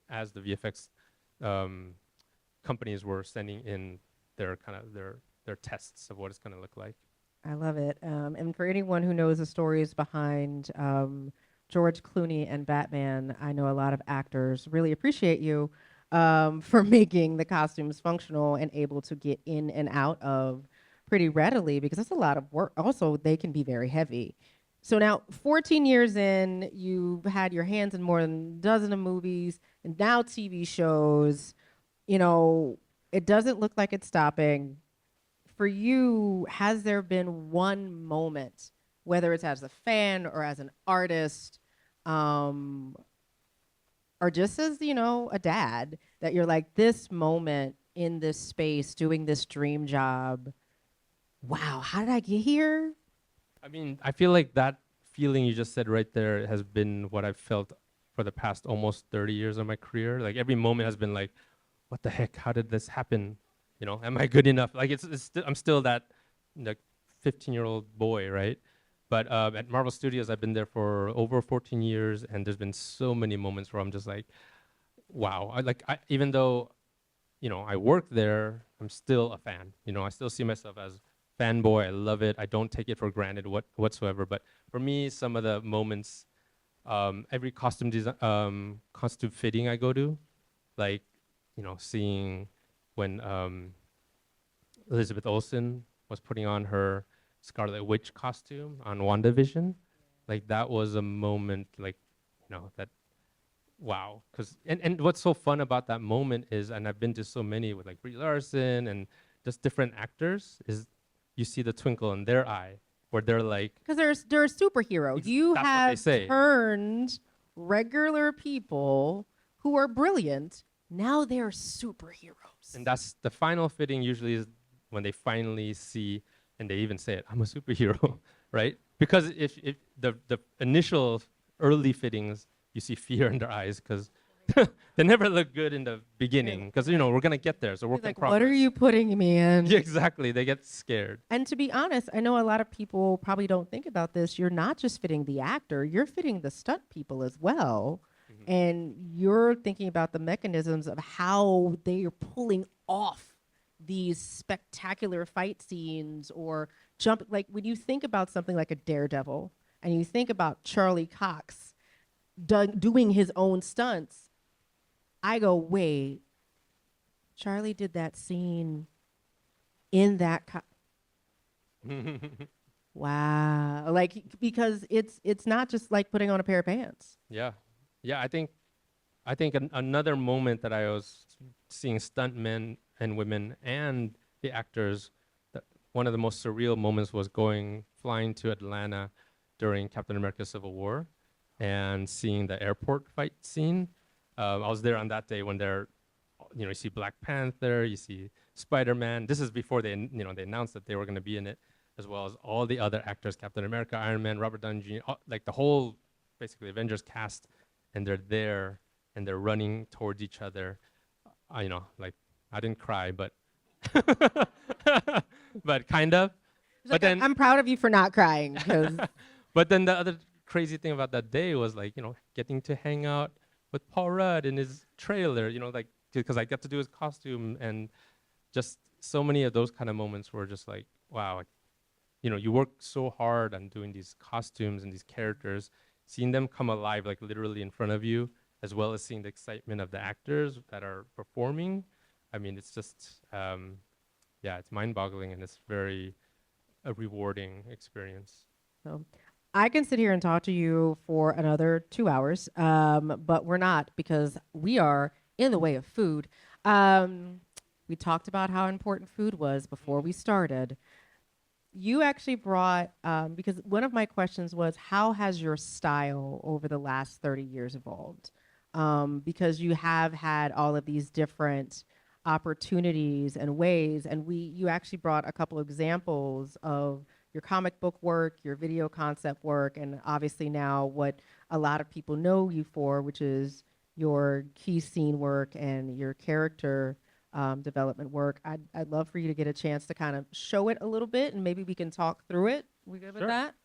as the VFX companies were sending in their tests of what it's going to look like. I love it. And for anyone who knows the stories behind George Clooney and Batman, I know a lot of actors really appreciate you for making the costumes functional and able to get in and out of pretty readily because that's a lot of work. Also, they can be very heavy. So now, 14 years in, you've had your hands in more than a dozen of movies and now TV shows. You know, it doesn't look like it's stopping. For you, has there been one moment, whether it's as a fan or as an artist, or just as, you know, a dad, that you're like, this moment in this space, doing this dream job, wow, how did I get here? I mean, I feel like that feeling you just said right there has been what I've felt for the past almost 30 years of my career. Like every moment has been like, what the heck? How did this happen? You know, am I good enough? Like I'm still that 15-year-old boy, right? But at Marvel Studios, I've been there for over 14 years, and there's been so many moments where I'm just like, wow. Even though, you know, I work there, I'm still a fan. You know, I still see myself as fanboy. I love it. I don't take it for granted whatsoever. But for me, some of the moments, every costume fitting I go to, like, you know, seeing when Elizabeth Olsen was putting on her Scarlet Witch costume on WandaVision, like that was a moment, like, you know, that, wow. And what's so fun about that moment is, and I've been to so many with like Brie Larson and just different actors, is you see the twinkle in their eye where they're like, Because they're a superhero. You that's what they have say. turned regular people who are brilliant. Now they're superheroes. and that's the final fitting usually is when they finally see, and they even say it, I'm a superhero, right? Because if the initial early fittings, you see fear in their eyes because they never look good in the beginning because, you know, we're going to get there. So we're like, what are you putting me in? Yeah, exactly. They get scared. And to be honest, I know a lot of people probably don't think about this. You're not just fitting the actor, you're fitting the stunt people as well. Mm-hmm. And you're thinking about the mechanisms of how they are pulling off these spectacular fight scenes or jump. Like when you think about something like a Daredevil and you think about Charlie Cox doing his own stunts, I go, wait, Charlie did that scene in that wow. Like, because it's not just like putting on a pair of pants. Yeah. I think another moment that I was seeing stuntmen and women and the actors, that one of the most surreal moments was flying to Atlanta during Captain America Civil War and seeing the airport fight scene. I was there on that day when you see Black Panther, you see Spider-Man. This is before they announced that they were going to be in it, as well as all the other actors, Captain America, Iron Man, Robert Downey Jr., like the whole, basically, Avengers cast, and they're there, and they're running towards each other. Like, I didn't cry, but but kind of. But like, then I'm proud of you for not crying. But then the other crazy thing about that day was, like, getting to hang out with Paul Rudd in his trailer, like, because I got to do his costume, and just so many of those kind of moments were just like, wow, you work so hard on doing these costumes and these characters, seeing them come alive, like literally in front of you, as well as seeing the excitement of the actors that are performing. I mean, it's just, it's mind-boggling, and it's very a rewarding experience. So I can sit here and talk to you for another 2 hours, but we're not, because we are in the way of food. We talked about how important food was before we started. You actually brought, because one of my questions was, how has your style over the last 30 years evolved? Because you have had all of these different opportunities and ways, and you actually brought a couple of examples of your comic book work, your video concept work, and obviously now what a lot of people know you for, which is your key scene work and your character development work. I'd love for you to get a chance to kind of show it a little bit, and maybe we can talk through it. We good with that?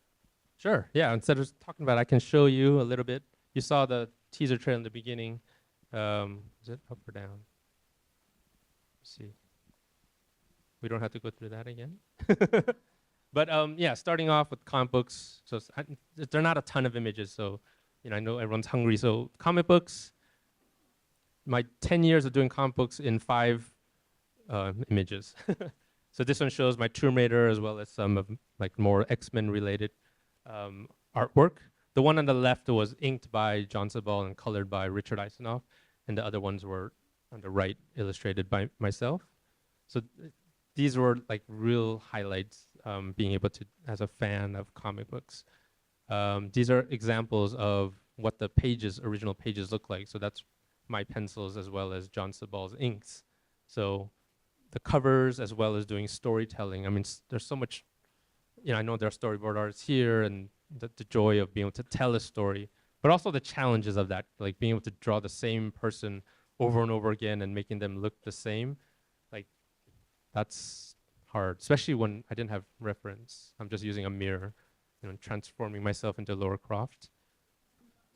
Sure, yeah. Instead of talking about it, I can show you a little bit. You saw the teaser trailer in the beginning. Is it up or down? Let's see. We don't have to go through that again. But starting off with comic books. So there are not a ton of images, so I know everyone's hungry. So comic books, my 10 years of doing comic books in 5 images. So this one shows my Tomb Raider as well as some of like more X-Men related artwork. The one on the left was inked by John Sabal and colored by Richard Isenoff, and the other ones were on the right illustrated by myself. So these were like real highlights, being able to, as a fan of comic books. These are examples of what the pages, original pages look like. So that's my pencils as well as John Sabal's inks. So the covers as well as doing storytelling. I mean, there's so much, I know there are storyboard artists here and the joy of being able to tell a story, but also the challenges of that, like being able to draw the same person over and over again and making them look the same. Like, that's hard, especially when I didn't have reference. I'm just using a mirror, transforming myself into Laura Croft.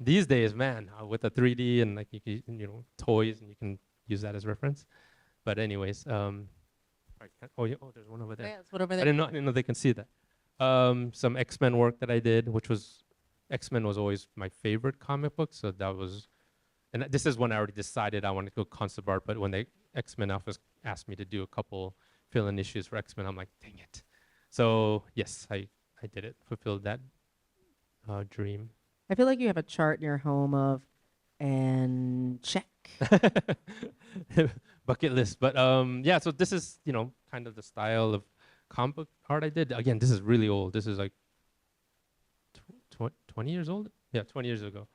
These days, man, with the 3D and like toys, and you can use that as reference. But anyways, there's one over there. Yeah, it's one over there. I didn't know they can see that. Some X-Men work that I did, which was X-Men was always my favorite comic book, so that was, and this is when I already decided I wanted to go concept art. But when the X-Men office asked me to do a couple fill-in issues for X-Men, I'm like, dang it. So yes, I did it, fulfilled that dream. I feel like you have a chart in your home of, and check. Bucket list. But yeah, so this is, kind of the style of comic book art I did. Again, this is really old. This is like 20 years old? Yeah, 20 years ago.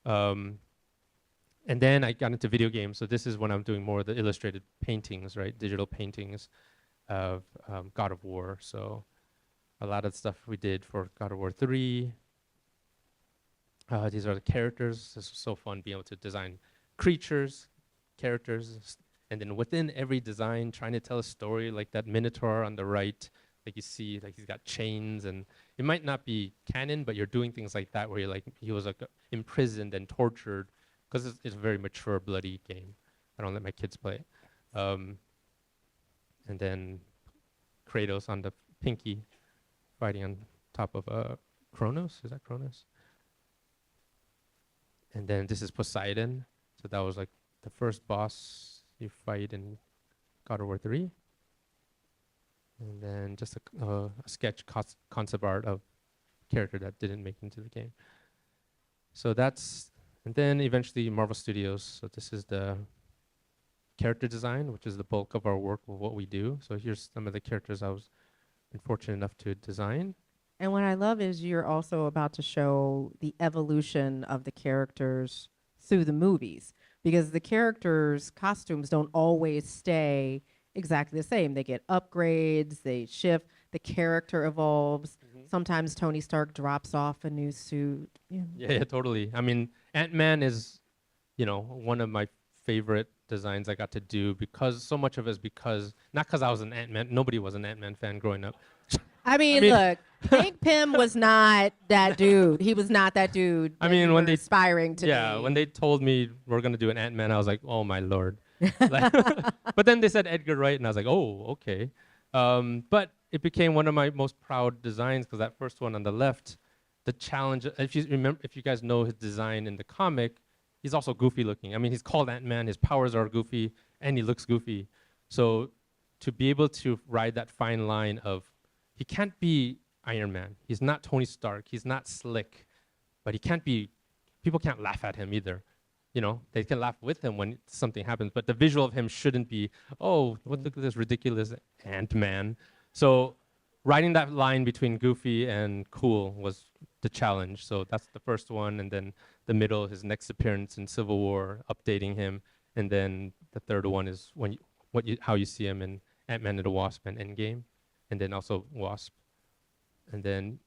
And then I got into video games. So this is when I'm doing more of the illustrated paintings, right? Digital paintings of God of War. So a lot of stuff we did for God of War 3. These are the characters. This was so fun being able to design creatures, characters, and then within every design, trying to tell a story, like that Minotaur on the right, like you see, like he's got chains, and it might not be canon, but you're doing things like that where you're like, he was like imprisoned and tortured, because it's a very mature, bloody game. I don't let my kids play it. And then Kratos on the pinky, fighting on top of Kronos. Is that Kronos? And then this is Poseidon. So that was like the first boss you fight in God of War 3. And then just a sketch concept art of character that didn't make it into the game. So that's, and then eventually Marvel Studios. So this is the character design, which is the bulk of our work of what we do. So here's some of the characters I was fortunate enough to design. And what I love is you're also about to show the evolution of the characters through the movies, because the characters' costumes don't always stay exactly the same. They get upgrades, they shift, the character evolves. Mm-hmm. Sometimes Tony Stark drops off a new suit. Yeah, totally. I mean, Ant-Man is, one of my favorite designs I got to do, because so much of it is because, not because I was an Ant-Man, nobody was an Ant-Man fan growing up. I mean, look, Hank Pym was not that dude. He was not that dude. I mean, when they aspiring to be. When they told me we're gonna do an Ant-Man, I was like, oh my lord. But then they said Edgar Wright, and I was like, oh, okay. But it became one of my most proud designs, because that first one on the left, the challenge. If you guys know his design in the comic, he's also goofy looking. I mean, he's called Ant-Man. His powers are goofy, and he looks goofy. So to be able to ride that fine line of, he can't be Iron Man. He's not Tony Stark. He's not slick. But he can't be, people can't laugh at him either. They can laugh with him when something happens. But the visual of him shouldn't be, oh, look at this ridiculous Ant-Man. So riding that line between goofy and cool was the challenge. So that's the first one. And then the middle, his next appearance in Civil War, updating him. And then the third one is how you see him in Ant-Man and the Wasp and Endgame. And then also Wasp. And then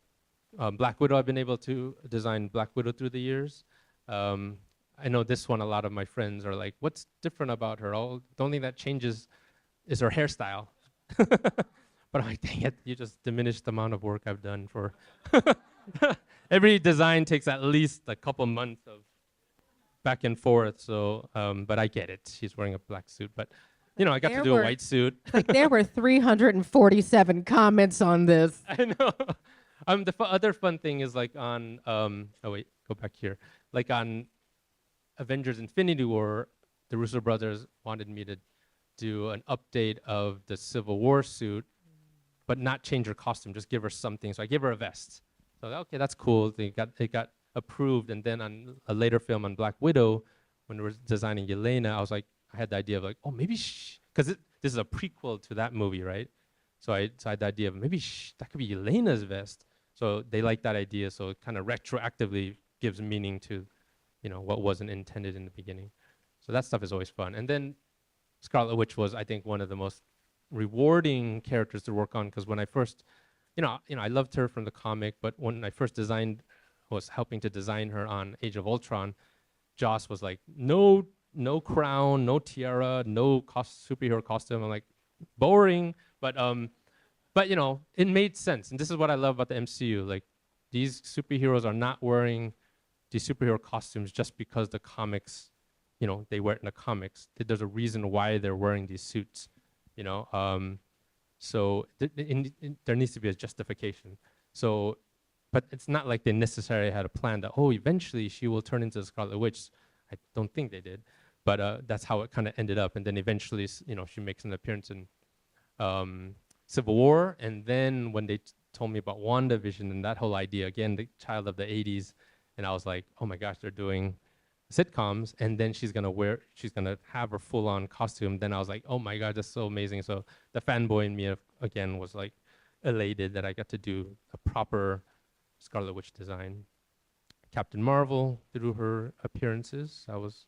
Black Widow, I've been able to design Black Widow through the years. I know this one, a lot of my friends are like, what's different about her? The only thing that changes is her hairstyle. But I'm like, dang it, you just diminished the amount of work I've done for. Every design takes at least a couple months of back and forth. So, but I get it. She's wearing a black suit. But I got to do a white suit. Like there were 347 comments on this. I know. The other fun thing is like on, go back here. Like on Avengers Infinity War, the Russo brothers wanted me to do an update of the Civil War suit but not change her costume, just give her something. So I gave her a vest. So okay, that's cool. It got approved, and then on a later film on Black Widow, when we were designing Yelena, I had the idea of like, oh, maybe because this is a prequel to that movie, right? So I had the idea of maybe that could be Yelena's vest. So they liked that idea. So it kind of retroactively gives meaning to, what wasn't intended in the beginning. So that stuff is always fun. And then Scarlet Witch was, I think, one of the most rewarding characters to work on, because when I first, I loved her from the comic, but when I first was helping to design her on Age of Ultron, Joss was like, no crown, no tiara, no superhero costume. I'm like, boring, but it made sense. And this is what I love about the MCU. Like, these superheroes are not wearing these superhero costumes just because the comics, they wear it in the comics. There's a reason why they're wearing these suits, so there needs to be a justification. So, but it's not like they necessarily had a plan that, eventually she will turn into the Scarlet Witch. I don't think they did, but that's how it kind of ended up. And then eventually, she makes an appearance in Civil War. And then when they told me about WandaVision and that whole idea, again, the child of the 80s, and I was like, oh my gosh, they're doing sitcoms, and then she's gonna have her full-on costume. Then I was like, oh my god, that's so amazing. So the fanboy in me again was like elated that I got to do a proper Scarlet Witch design. Captain Marvel through her appearances, that was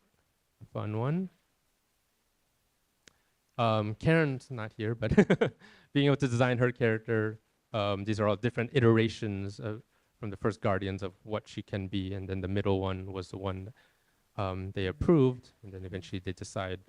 a fun one. Karen's not here, but being able to design her character, these are all different iterations from the first Guardians of what she can be, and then the middle one was the one they approved, and then eventually they decide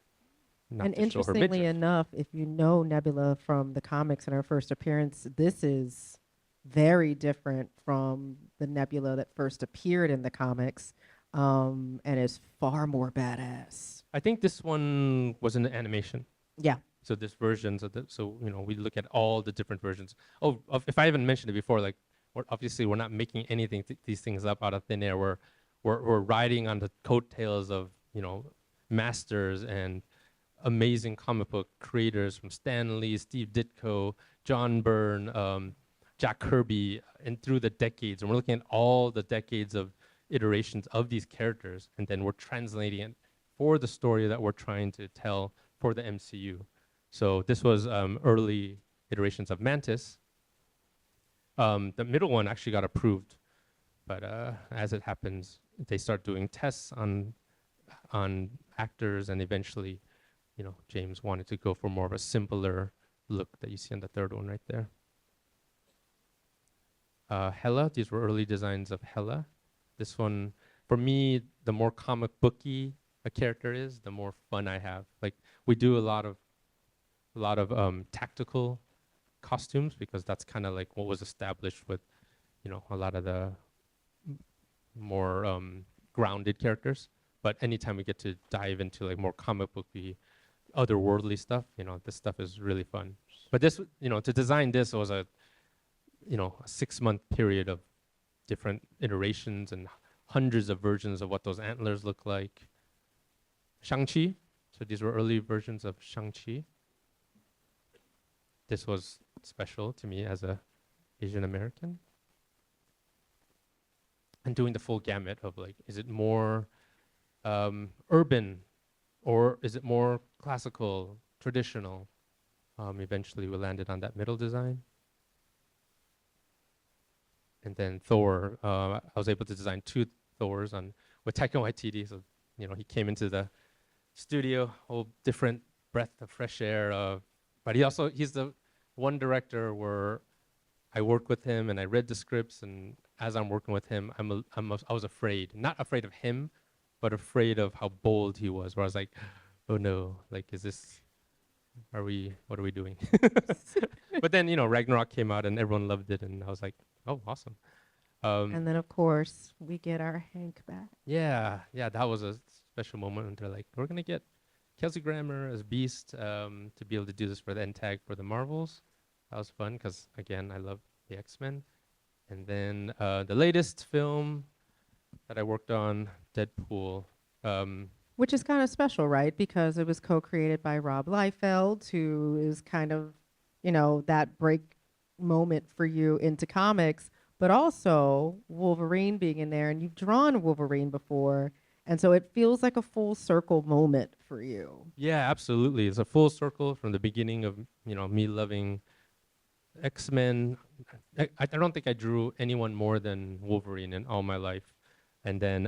not And to show her interestingly midriff. enough, if you know Nebula from the comics in her first appearance, this is very different from the Nebula that first appeared in the comics, and is far more badass. I think this one was in the animation. Yeah. So there's versions of we look at all the different versions. If I haven't mentioned it before, like we're not making these things up out of thin air. We're riding on the coattails of masters and amazing comic book creators from Stan Lee, Steve Ditko, John Byrne, Jack Kirby, and through the decades. And we're looking at all the decades of iterations of these characters, and then we're translating it for the story that we're trying to tell for the MCU. So this was early iterations of Mantis. The middle one actually got approved, but as it happens, they start doing tests on actors, and eventually, James wanted to go for more of a simpler look that you see on the third one right there. Hela, these were early designs of Hela. This one, for me, the more comic booky a character is, the more fun I have. Like, we do a lot of tactical costumes, because that's kind of like what was established with, a lot of the more grounded characters. But anytime we get to dive into like more comic booky, otherworldly stuff, this stuff is really fun. But this, to design this was a 6-month period of different iterations and hundreds of versions of what those antlers look like. Shang-Chi, so these were early versions of Shang-Chi. This was special to me as a Asian American. And doing the full gamut of like, is it more urban, or is it more classical, traditional? Eventually we landed on that middle design. And then Thor, I was able to design 2 Thors with Taika Waititi. So, he came into the studio, whole different breath of fresh air. But he's the one director where I work with him and I read the scripts, and as I'm working with him, I was afraid, not afraid of him, but afraid of how bold he was, where I was like, oh no, like, what are we doing? But then, Ragnarok came out and everyone loved it, and I was like, oh, awesome. And then, of course, we get our Hank back. Yeah, that was a special moment. And they're like, we're going to get Kelsey Grammer as Beast to be able to do this for the end tag for the Marvels. That was fun because, again, I love the X-Men. And then the latest film that I worked on, Deadpool. Which is kind of special, right? Because it was co-created by Rob Liefeld, who is kind of, that moment for you into comics, but also Wolverine being in there, and you've drawn Wolverine before, and so it feels like a full circle moment for you. Yeah, absolutely. It's a full circle from the beginning of me loving X-Men. I don't think I drew anyone more than Wolverine in all my life, and then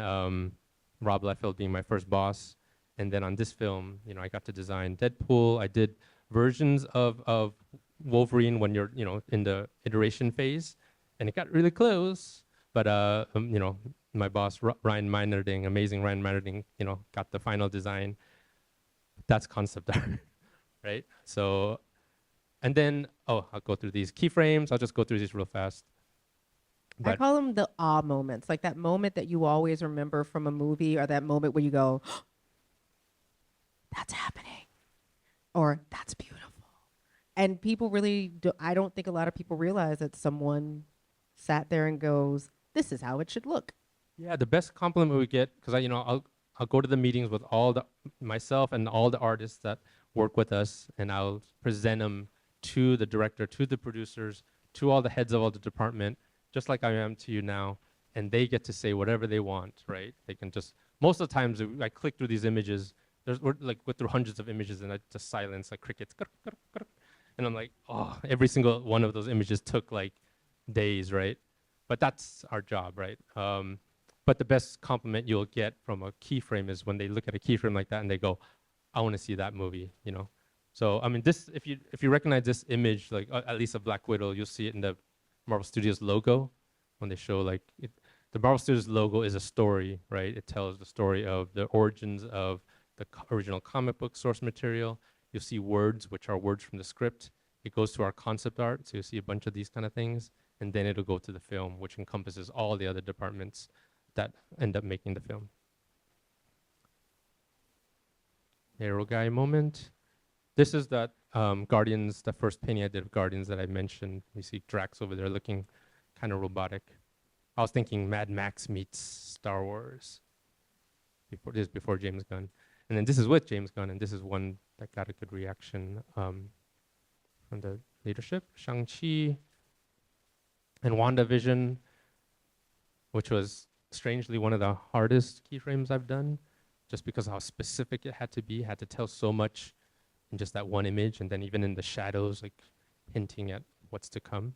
Rob Liefeld being my first boss, and then on this film, I got to design Deadpool. I did versions of Wolverine when you're in the iteration phase, and it got really close. But my boss Ryan Meinerding, amazing Ryan Meinerding, got the final design. That's concept art, right? So, and then I'll go through these keyframes. I'll just go through these real fast. I call them the awe moments, like that moment that you always remember from a movie, or that moment where you go, "That's happening," or "That's beautiful." And people really I don't think a lot of people realize that someone sat there and goes, "This is how it should look." Yeah, the best compliment we get, because I'll go to the meetings with myself and all the artists that work with us, and I'll present them to the director, to the producers, to all the heads of all the department, just like I am to you now, and they get to say whatever they want, right? They can just, most of the times I click through these images, we're through hundreds of images, and I just silence like crickets, and I'm like, oh, every single one of those images took like days, right? But that's our job, right? But the best compliment you'll get from a keyframe is when they look at a keyframe like that and they go, I want to see that movie, So I mean, this, if you recognize this image, like at least of Black Widow, you'll see it in the Marvel Studios logo when they show like it. The Marvel Studios logo is a story, right? It tells the story of the origins of the original comic book source material. You'll see words, which are words from the script. It goes to our concept art, so you'll see a bunch of these kind of things, and then it'll go to the film, which encompasses all the other departments that end up making the film. Hero guy moment. This is that Guardians, the first painting I did of Guardians that I mentioned. You see Drax over there looking kind of robotic. I was thinking Mad Max meets Star Wars. Before James Gunn. And then this is with James Gunn, and this is one that got a good reaction from the leadership. Shang-Chi and WandaVision, which was strangely one of the hardest keyframes I've done, just because of how specific it had to be, had to tell so much in just that one image, and then even in the shadows, like hinting at what's to come.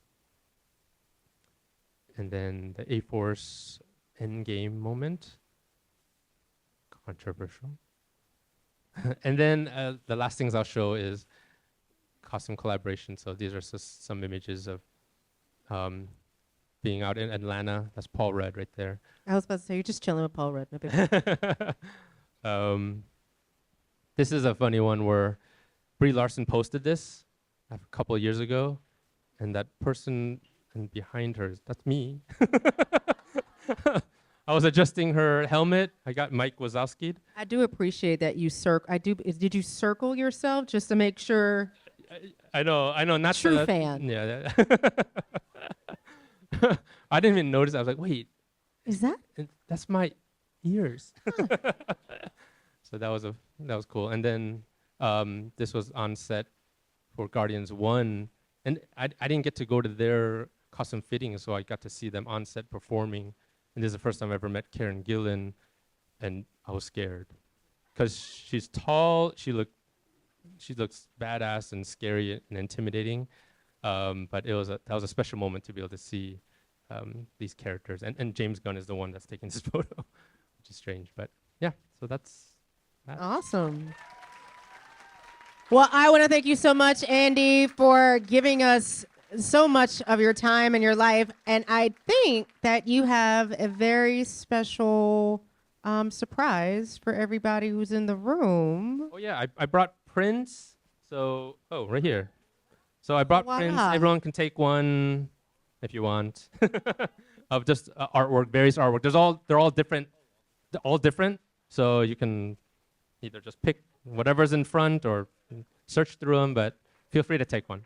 And then the A-Force Endgame moment, controversial. And then the last things I'll show is costume collaboration. So these are just some images of being out in Atlanta. That's Paul Rudd right there. I was about to say, you're just chilling with Paul Rudd. No big deal. This is a funny one where Brie Larson posted this a couple of years ago, and that person behind her, that's me. I was adjusting her helmet. I got Mike Wazowski'd. I do appreciate that you did you circle yourself just to make sure? I know. Not true that, fan. Yeah. I didn't even notice. I was like, wait, Is that? that's my ears. So that was cool. And then this was on set for Guardians 1, and I didn't get to go to their costume fitting, so I got to see them on set performing. And this is the first time I ever met Karen Gillan, and I was scared because she's tall. She looks badass and scary and intimidating. But that was a special moment to be able to see these characters. And James Gunn is the one that's taking this photo, which is strange. But yeah, so that's that. Awesome. Well, I want to thank you so much, Andy, for giving us so much of your time and your life. And I think that you have a very special surprise for everybody who's in the room. Oh yeah, I brought prints. So right here. So I brought prints. Everyone can take one if you want of just artwork, various artwork. They're all different. They're all different. So you can either just pick whatever's in front or search through them. But feel free to take one.